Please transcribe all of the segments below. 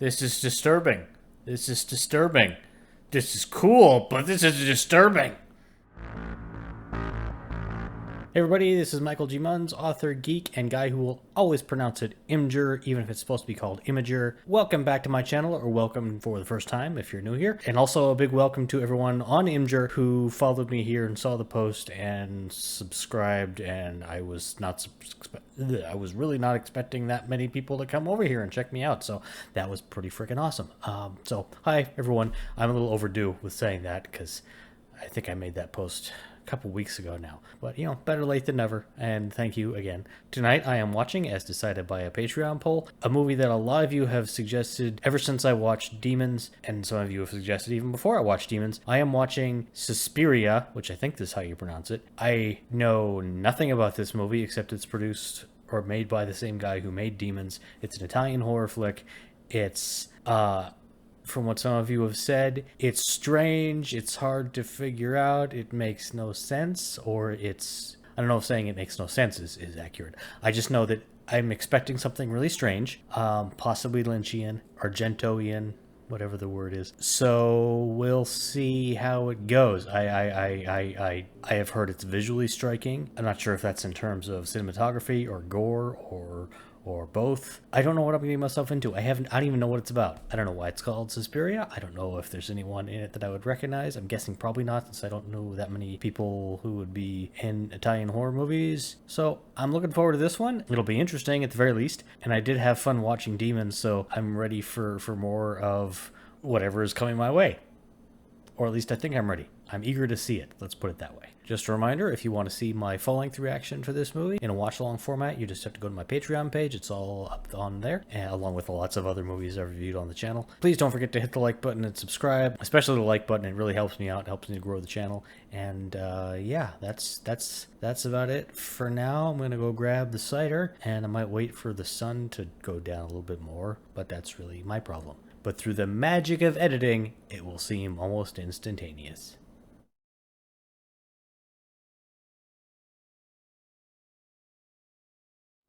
This is disturbing. This is disturbing. This is cool, but this is disturbing. Hey everybody, this is Michael G. Munns, author, geek, and guy who will always pronounce it Imgur, even if it's supposed to be called Imager. Welcome back to my channel, or welcome for the first time if you're new here. And also a big welcome to everyone on Imgur who followed me here and saw the post and subscribed, and I was really not expecting that many people to come over here and check me out, so that was pretty freaking awesome. So hi everyone, I'm a little overdue with saying that because I think I made that post couple weeks ago now, but you know, better late than never, and thank you again. Tonight I am watching, as decided by a Patreon poll, a movie that a lot of you have suggested ever since I watched Demons, and some of you have suggested even before I watched Demons. I am watching Suspiria, which I think this is how you pronounce it. I know nothing about this movie except it's produced or made by the same guy who made Demons. It's an Italian horror flick. It's from what some of you have said, it's strange, it's hard to figure out, it makes no sense, or it's... I don't know if saying it makes no sense is accurate. I just know that I'm expecting something really strange, possibly Lynchian, Argentoian, whatever the word is. So we'll see how it goes. I have heard it's visually striking. I'm not sure if that's in terms of cinematography or gore or both. I don't know what I'm getting myself into. I don't even know what it's about. I don't know why it's called Suspiria. I don't know if there's anyone in it that I would recognize. I'm guessing probably not, since I don't know that many people who would be in Italian horror movies. So I'm looking forward to this one. It'll be interesting at the very least. And I did have fun watching Demons, so I'm ready for more of whatever is coming my way. Or at least I think I'm ready. I'm eager to see it. Let's put it that way. Just a reminder, if you want to see my full-length reaction for this movie in a watch-along format, you just have to go to my Patreon page. It's all up on there, along with lots of other movies I've reviewed on the channel. Please don't forget to hit the like button and subscribe, especially the like button. It really helps me out. It helps me to grow the channel. And yeah, that's about it for now. I'm going to go grab the cider, and I might wait for the sun to go down a little bit more, but that's really my problem. But through the magic of editing, it will seem almost instantaneous.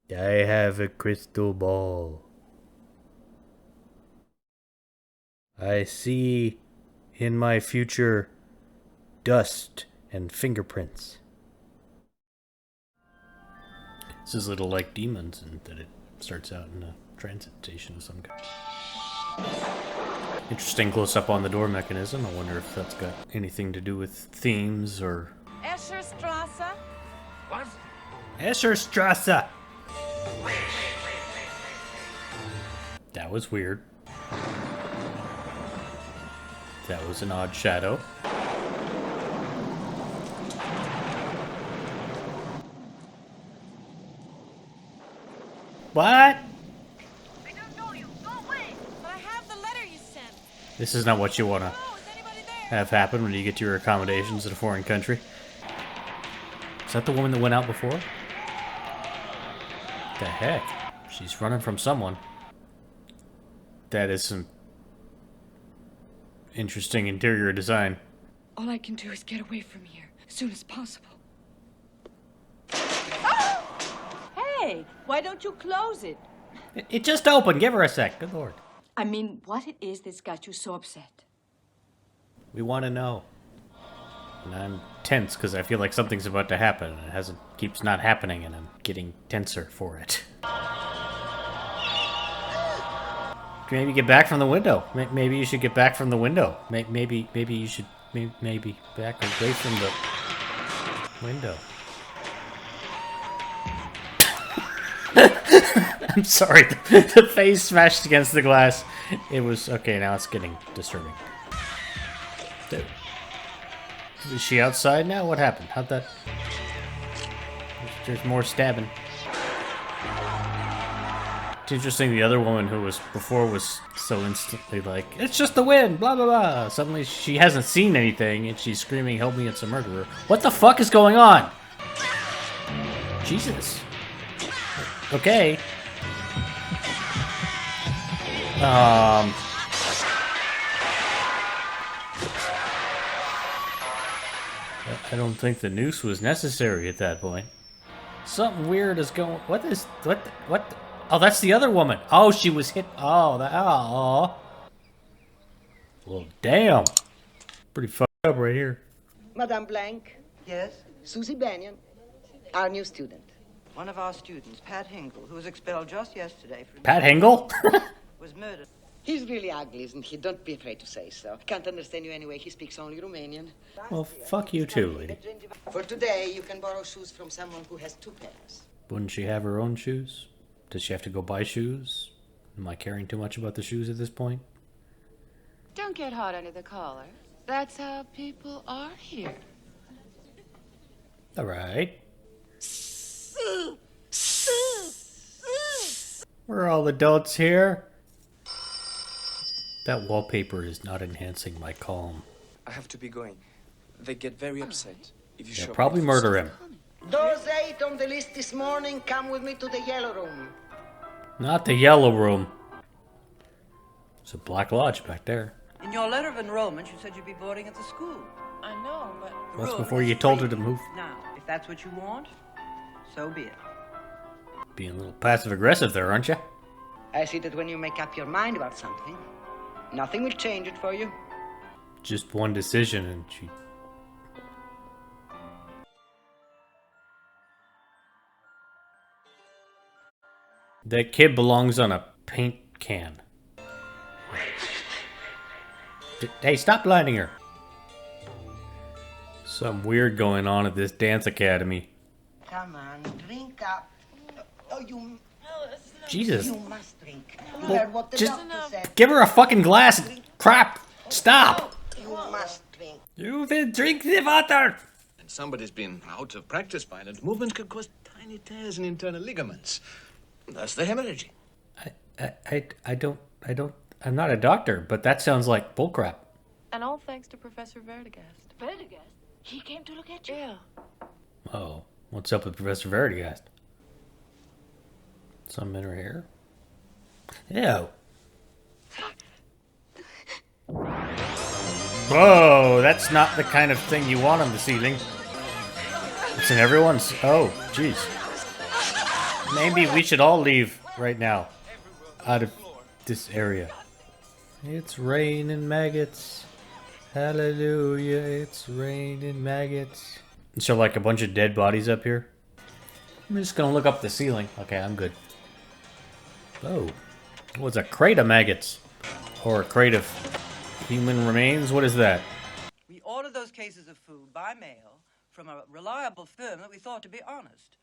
I have a crystal ball. I see in my future dust and fingerprints. This is a little like Demons, and that it starts out in a transit station of some kind. Interesting close-up on the door mechanism. I wonder if that's got anything to do with themes or... Escherstrasse? What? Escherstrasse! That was weird. That was an odd shadow. What? I don't know you. Go away. But I have the letter you sent. This is not what you want to have happen when you get to your accommodations in a foreign country. Is that the woman that went out before? The heck? She's running from someone. That is some interesting interior design. All I can do is get away from here as soon as possible. Hey, why don't you close it? It just opened. Give her a sec. Good lord. I mean, what it is that's got you so upset? We want to know. And I'm tense because I feel like something's about to happen, and it keeps not happening, and I'm getting tenser for it. Maybe get back from the window. Maybe you should get back from the window. Maybe you should maybe back away from the window. I'm sorry. The face smashed against the glass. It was okay. Now it's getting disturbing. Is she outside now? What happened? How'd that... There's more stabbing. It's interesting, the other woman who was before was so instantly like, it's just the wind, blah, blah, blah. Suddenly she hasn't seen anything, and she's screaming, help me, it's a murderer. What the fuck is going on? Jesus. Okay. I don't think the noose was necessary at that point. Something weird is going... What? Oh, that's the other woman. Oh, she was hit. Oh, that. Oh. Well, damn. Pretty fucked up right here. Madame Blank, Yes? Susie Banyan, our new student. One of our students, Pat Hinkle, who was expelled just yesterday for... Pat Hingle? was murdered. He's really ugly, isn't he? Don't be afraid to say so. Can't understand you anyway. He speaks only Romanian. Well, fuck you too, lady. For today, you can borrow shoes from someone who has 2 pairs. Wouldn't she have her own shoes? Does she have to go buy shoes? Am I caring too much about the shoes at this point? Don't get hot under the collar. That's how people are here. All right. We're all adults here. That wallpaper is not enhancing my calm. I have to be going. They get very upset if you They'll show probably me murder him. Those 8 on the list this morning, come with me to the yellow room. Not the yellow room. There's a black lodge back there. In your letter of enrollment, you said you'd be boarding at the school. I know, but That's Room before is you told her free. to move. Now, if that's what you want, so be it. Being a little passive aggressive there, aren't you? I see that when you make up your mind about something, nothing will change it for you. Just one decision and she... That kid belongs on a paint can. Hey, stop blinding her. Something weird going on at this dance academy. Come on, drink up. Oh, you Jesus. must drink. You heard what the just- doctor said. Give her a fucking glass. Crap. Stop. You must drink. You will drink the water. And somebody's been out of practice, violent movements can cause tiny tears in internal ligaments. That's the hemorrhaging. I'm not a doctor, but that sounds like bullcrap. and all thanks to Professor Verdigast. Verdigast? He came to look at you? Yeah. Oh, what's up with Professor Verdigast? Something in her hair? Ew. Whoa, that's not the kind of thing you want on the ceiling. It's in everyone's... Oh, jeez. Maybe we should all leave right now. Out of this area. It's raining maggots. Hallelujah, it's raining maggots. Is there like a bunch of dead bodies up here? I'm just gonna look up the ceiling. Okay, I'm good. Oh. What's a crate of maggots? Or a crate of human remains? What is that? We ordered those cases of food by mail from a reliable firm that we thought to be honest.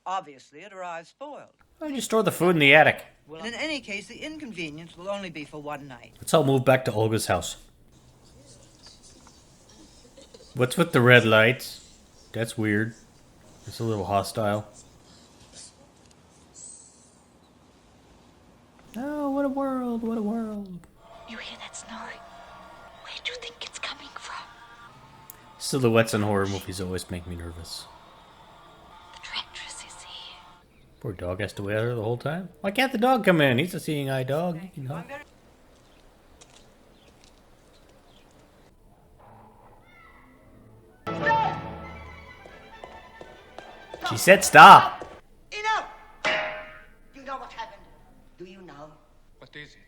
Obviously, it arrived spoiled. Why don't you store the food in the attic? And in any case, the inconvenience will only be for one night. Let's all move back to Olga's house. What's with the red lights? That's weird. It's a little hostile. Oh, what a world, what a world. You hear that snoring? Where do you think it's coming from? Silhouettes in horror movies always make me nervous. The directress is here. Poor dog has to wait out there the whole time. Why can't the dog come in? He's a seeing eye dog. He can help. She said stop. Enough! You know what happened? Do you know? What is it?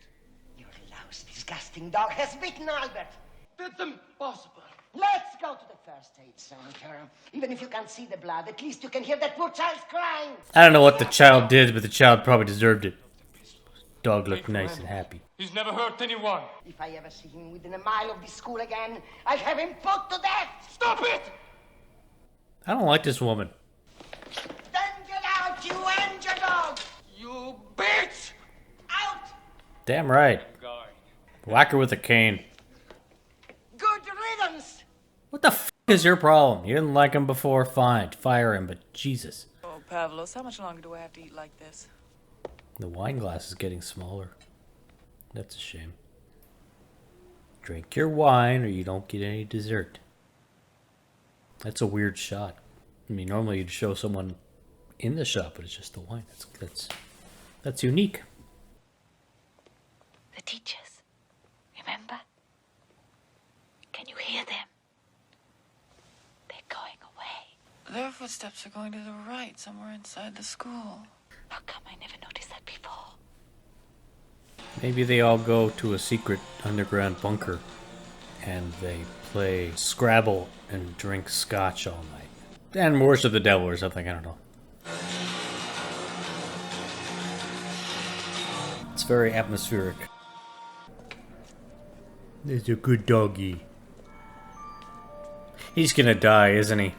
Your lousy, disgusting dog has bitten Albert. That's impossible. Let's go to the first aid center. Even if you can't see the blood, at least you can hear that poor child's crying. I don't know what the child did, but the child probably deserved it. Dog looked nice and happy. He's never hurt anyone. If I ever see him within a mile of this school again, I'll have him put to death. Stop it! I don't like this woman. Then get out, you and your dog. You bitch! Out! Damn right. Guy. Whack her with a cane. Good riddance. What the f is your problem? You didn't like him before? Fine. Fire him, but Jesus. Oh, Pavlos, how much longer do I have to eat like this? The wine glass is getting smaller. That's a shame. Drink your wine or you don't get any dessert. That's a weird shot. I mean, normally you'd show someone in the shot, but it's just the wine. That's unique. The teachers. Remember? Can you hear them? They're going away. Their footsteps are going to the right, somewhere inside the school. How come I never noticed that before? Maybe they all go to a secret underground bunker and they play Scrabble and drink scotch all night. And worship the devil or something, I don't know. It's very atmospheric. It's a good doggy. He's gonna die, isn't he?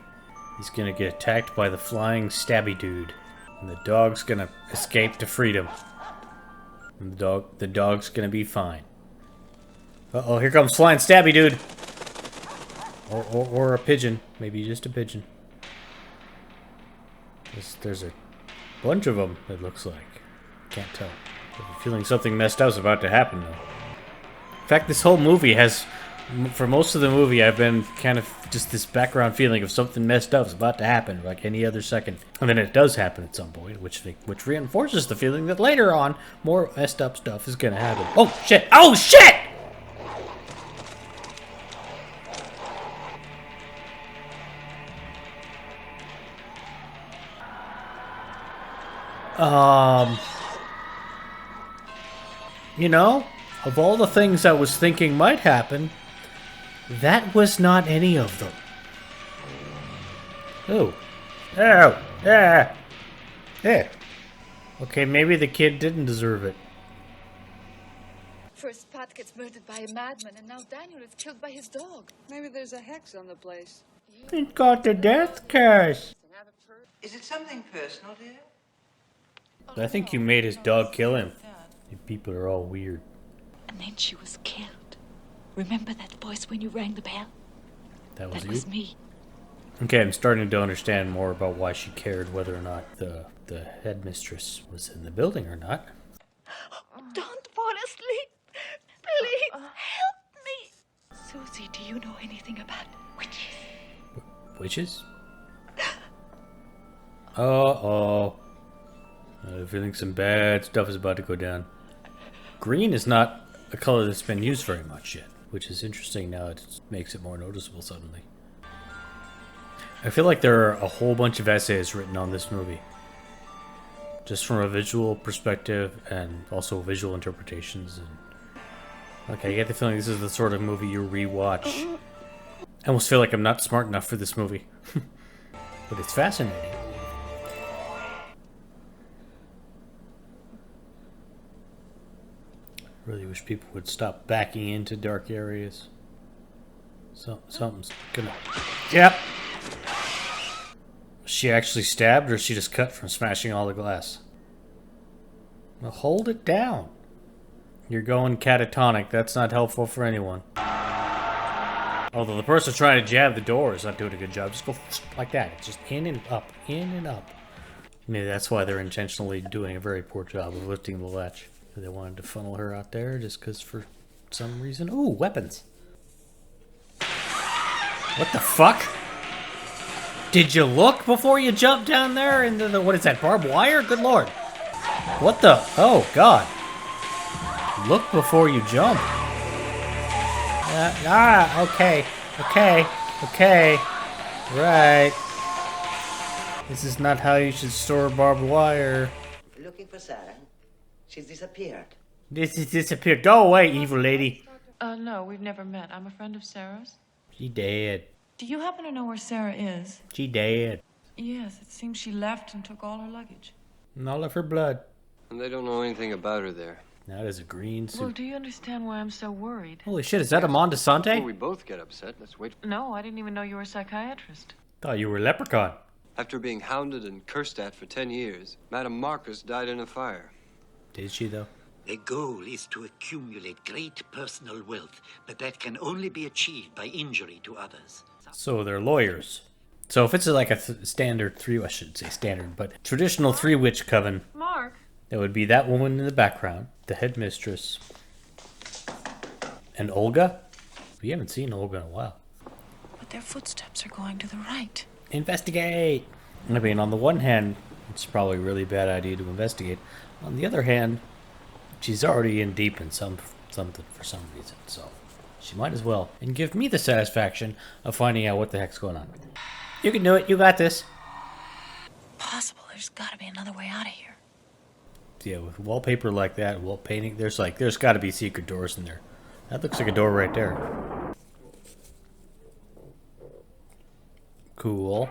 He's gonna get attacked by the flying stabby dude. And the dog's gonna escape to freedom. And the dog's gonna be fine. Uh-oh, here comes flying stabby dude! Or a pigeon. Maybe just a pigeon. There's a bunch of them, it looks like. Can't tell. I have a feeling something messed up is about to happen, though. In fact, this whole movie has... For most of the movie, I've been kind of just this background feeling of something messed up is about to happen, like any other second. And then it does happen at some point, which reinforces the feeling that later on, more messed up stuff is gonna happen. Oh, shit! Oh, shit! You know, of all the things I was thinking might happen, that was not any of them. Oh. Oh. Yeah. Yeah. Okay, maybe the kid didn't deserve it. First Pat gets murdered by a madman, and now Daniel is killed by his dog. Maybe there's a hex on the place. It got the death curse. Is it something personal, dear? I think you made his dog kill him. You people are all weird. And then she was killed. Remember that voice when you rang the bell? That was That you? was me. Okay, I'm starting to understand more about why she cared whether or not the headmistress was in the building or not. Don't fall asleep. Please, help me. Susie, do you know anything about witches? Witches? Uh-oh. I have a feeling some bad stuff is about to go down. Green is not a color that's been used very much yet, which is interesting now. It makes it more noticeable suddenly. I feel like there are a whole bunch of essays written on this movie. Just from a visual perspective and also visual interpretations. And okay, I get the feeling this is the sort of movie you rewatch. I almost feel like I'm not smart enough for this movie. But it's fascinating. Really wish people would stop backing into dark areas. Something's gonna... Yep! Was she actually stabbed, or is she just cut from smashing all the glass? Well, hold it down. You're going catatonic. That's not helpful for anyone. Although the person trying to jab the door is not doing a good job. Just go like that. It's just in and up, in and up. Maybe that's why they're intentionally doing a very poor job of lifting the latch. They wanted to funnel her out there just because for some reason. Ooh, weapons. What the fuck? Did you look before you jumped down there into the, what is that, barbed wire? Good lord. What the, oh god. Look before you jump. Okay. Right. This is not how you should store barbed wire. Looking for Sarah? She's disappeared. This is disappeared. Go away, evil lady. No, we've never met. I'm a friend of Sarah's. She dead. Do you happen to know where Sarah is? She dead. Yes, it seems she left and took all her luggage. And all of her blood. And they don't know anything about her there. That is a green suit. Well, do you understand why I'm so worried? Holy shit, is that a Mon Before Desante? we both get upset, let's wait. No, I didn't even know you were a psychiatrist. Thought you were a leprechaun. After being hounded and cursed at for 10 years, Madame Marcus died in a fire. Did she, though? The goal is to accumulate great personal wealth, but that can only be achieved by injury to others. So they're lawyers. So if it's like a standard three, I shouldn't say standard, but traditional three-witch coven, Mark? it would be that woman in the background, the headmistress, and Olga. We haven't seen Olga in a while. But their footsteps are going to the right. Investigate! I mean, on the one hand, it's probably a really bad idea to investigate. On the other hand, she's already in deep in something for some reason, so she might as well. And give me the satisfaction of finding out what the heck's going on. You can do it. You got this. Possible. There's got to be another way out of here. yeah, with wallpaper like that, wall painting, there's got to be secret doors in there. That looks like a door right there. Cool.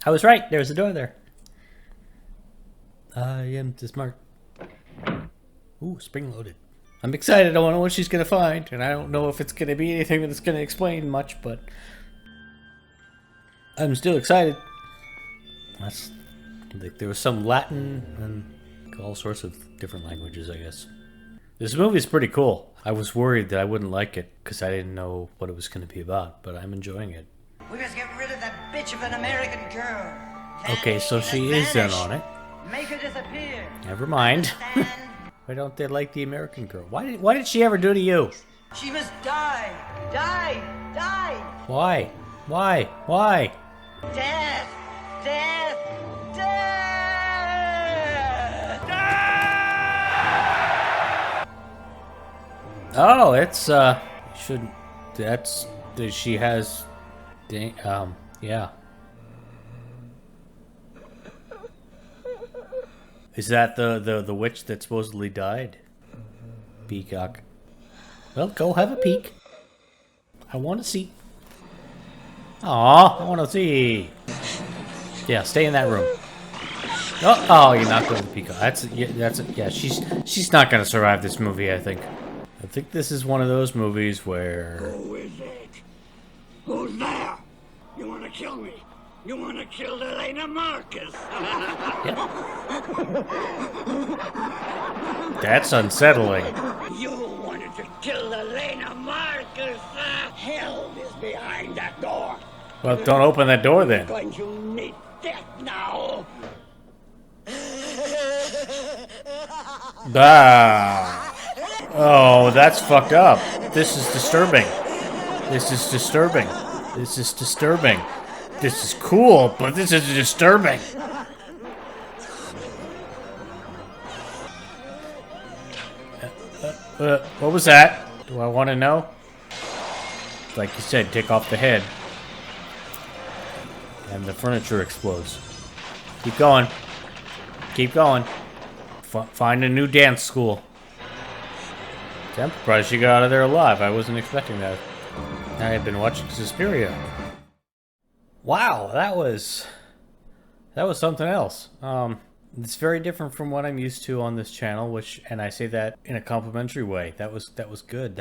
I was right. There's a door there. I am too smart. Ooh, spring loaded. I'm excited. I don't know what she's gonna find, and I don't know if it's gonna be anything that's gonna explain much, but I'm still excited. That's like there was some Latin and all sorts of different languages, I guess. This movie is pretty cool. I was worried that I wouldn't like it because I didn't know what it was going to be about, but I'm enjoying it. We must get rid of that bitch of an American girl. Okay, so she is in on it. Make her disappear. Never mind. Why don't they like the American girl? Why did she ever do to you? She must die. Die. Die. Why? Why? Death. Death. Death. Oh, it's shouldn't. She has. Yeah. Is that the witch that supposedly died? Peacock. Well, go have a peek. I want to see. Aw, I want to see. Yeah, stay in that room. Oh, you knocked over the peacock. Yeah. She's not gonna survive this movie. I think this is one of those movies where. Who is it? Who's there? You want to kill me? You want to kill Elena Marcus? That's unsettling. You wanted to kill Elena Marcus? Hell is behind that door. Well, don't open that door then. You're going to meet death now. Ah. Oh, that's fucked up. This is disturbing. This is disturbing. This is disturbing. This is cool, but this is disturbing. What was that? Do I want to know? Like you said, take off the head. And the furniture explodes. Keep going. Keep going. Find a new dance school. I'm surprised she got out of there alive. I wasn't expecting that. I had been watching Suspiria. Wow, that was something else. It's very different from what I'm used to on this channel, and I say that in a complimentary way. That was good.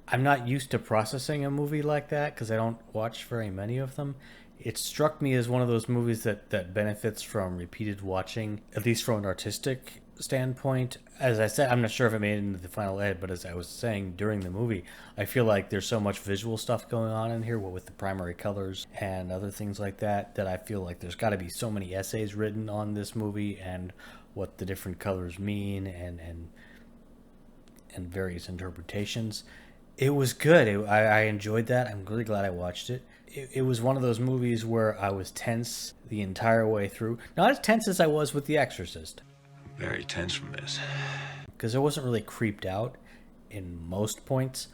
I'm not used to processing a movie like that because I don't watch very many of them. It struck me as one of those movies that benefits from repeated watching, at least from an artistic standpoint. As I said, I'm not sure if it made it into the final edit, but as I was saying during the movie, I feel like there's so much visual stuff going on in here with the primary colors and other things like that I feel like there's got to be so many essays written on this movie and what the different colors mean and various interpretations. It was good. I enjoyed that. I'm really glad I watched it. It was one of those movies where I was tense the entire way through. Not as tense as I was with The Exorcist. Very tense from this. Because I wasn't really creeped out in most points,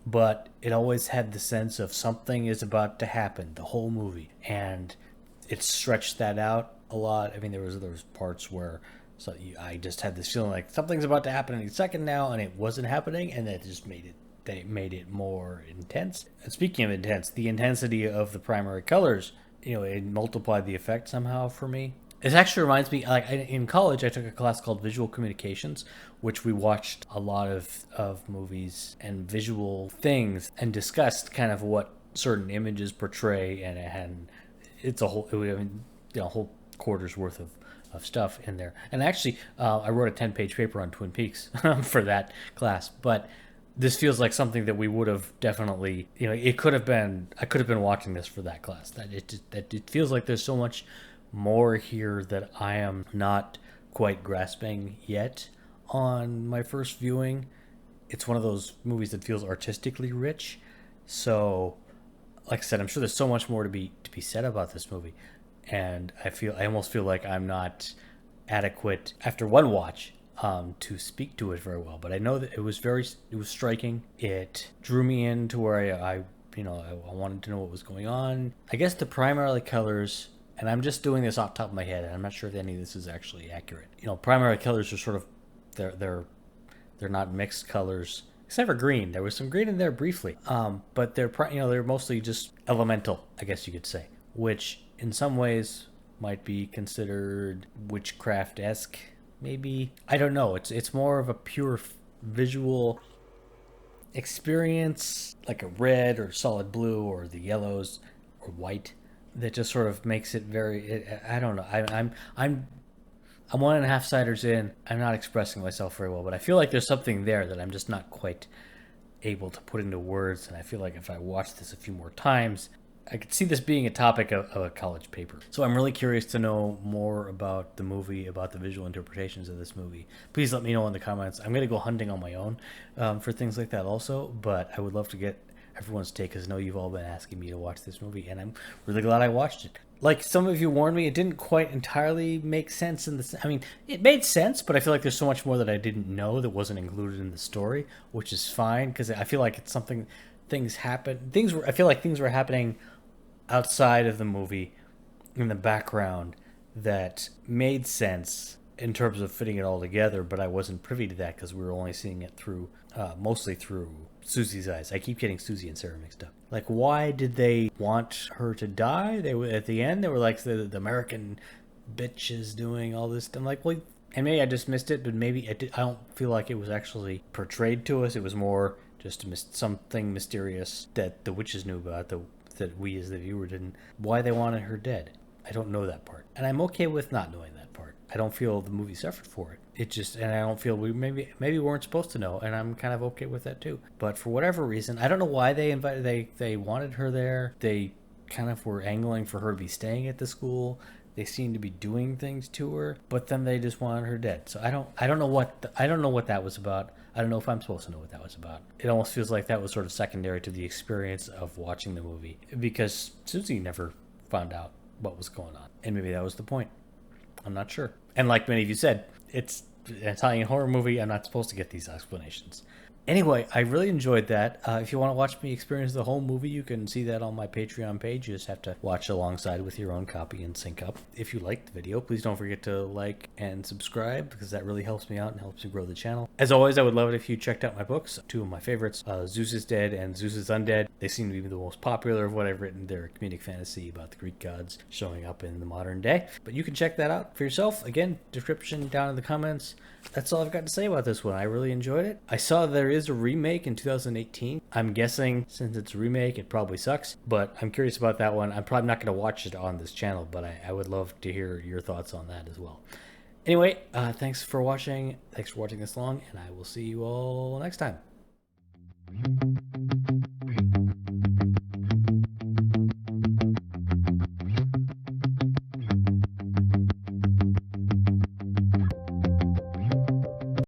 but it always had the sense of something is about to happen the whole movie, and it stretched that out a lot. I mean, there was parts where I just had this feeling like something's about to happen any second now, and it wasn't happening, and that just made it more intense. And speaking of intense, the intensity of the primary colors, it multiplied the effect somehow for me. It actually reminds me, like in college, I took a class called Visual Communications, which we watched a lot of movies and visual things and discussed kind of what certain images portray, and it's a whole, whole quarter's worth of stuff in there. And actually, I wrote a 10-page paper on Twin Peaks for that class, but this feels like something that we would have definitely, I could have been watching this for that class. It feels like there's so much more here that I am not quite grasping yet on my first viewing. It's one of those movies that feels artistically rich. So, like I said, I'm sure there's so much more to be said about this movie, and I almost feel like I'm not adequate after one watch to speak to it very well. But I know that it was striking. It drew me in to where I wanted to know what was going on. I guess the primary colors and I'm just doing this off the top of my head, and I'm not sure if any of this is actually accurate. You know, primary colors are sort of they're not mixed colors, except for green. There was some green in there briefly, but they're mostly just elemental, I guess you could say, which in some ways might be considered witchcraft-esque. Maybe, I don't know. It's more of a pure visual experience, like a red or solid blue or the yellows or white, that just sort of makes it very. I don't know. I'm 1.5 ciders in. I'm not expressing myself very well, but I feel like there's something there that I'm just not quite able to put into words. And I feel like if I watch this a few more times, I could see this being a topic of a college paper. So I'm really curious to know more about the movie, about the visual interpretations of this movie. Please let me know in the comments. I'm going to go hunting on my own for things like that also, but I would love to get everyone's take, because I know you've all been asking me to watch this movie, and I'm really glad I watched it. Like some of you warned me, it didn't quite entirely make sense I mean, it made sense, but I feel like there's so much more that I didn't know that wasn't included in the story, which is fine, because I feel like it's something, I feel like things were happening outside of the movie in the background that made sense in terms of fitting it all together, but I wasn't privy to that because we were only seeing it through mostly through Susie's eyes. I keep getting Susie and Sarah mixed up. Like, why did they want her to die? They were at the end, they were like, the American bitch is doing all this. I'm like, well, and maybe I just missed it, but maybe I don't feel like it was actually portrayed to us. It was more just something mysterious that the witches knew about, that we as the viewer didn't. Why they wanted her dead, I don't know that part, and I'm okay with not knowing that part. I don't feel the movie suffered for it. It just, and I don't feel we maybe weren't supposed to know, and I'm kind of okay with that too. But for whatever reason, I don't know why they wanted her there. They kind of were angling for her to be staying at the school. They seemed to be doing things to her, but then they just wanted her dead. So I don't know what that was about. I don't know if I'm supposed to know what that was about. It almost feels like that was sort of secondary to the experience of watching the movie, because Susie never found out what was going on, and maybe that was the point. I'm not sure. And like many of you said, it's an Italian horror movie. I'm not supposed to get these explanations. Anyway, I really enjoyed that. If you want to watch me experience the whole movie, you can see that on my Patreon page. You just have to watch alongside with your own copy and sync up. If you liked the video, please don't forget to like and subscribe, because that really helps me out and helps me grow the channel. As always, I would love it if you checked out my books. Two of my favorites, Zeus is Dead and Zeus is Undead. They seem to be the most popular of what I've written. They're a comedic fantasy about the Greek gods showing up in the modern day. But you can check that out for yourself. Again, description down in the comments. That's all I've got to say about this one. I really enjoyed it. I saw there is a remake in 2018. I'm guessing since it's a remake, it probably sucks, but I'm curious about that one. I'm probably not going to watch it on this channel, but I would love to hear your thoughts on that as well. Anyway, thanks for watching. Thanks for watching this long, and I will see you all next time.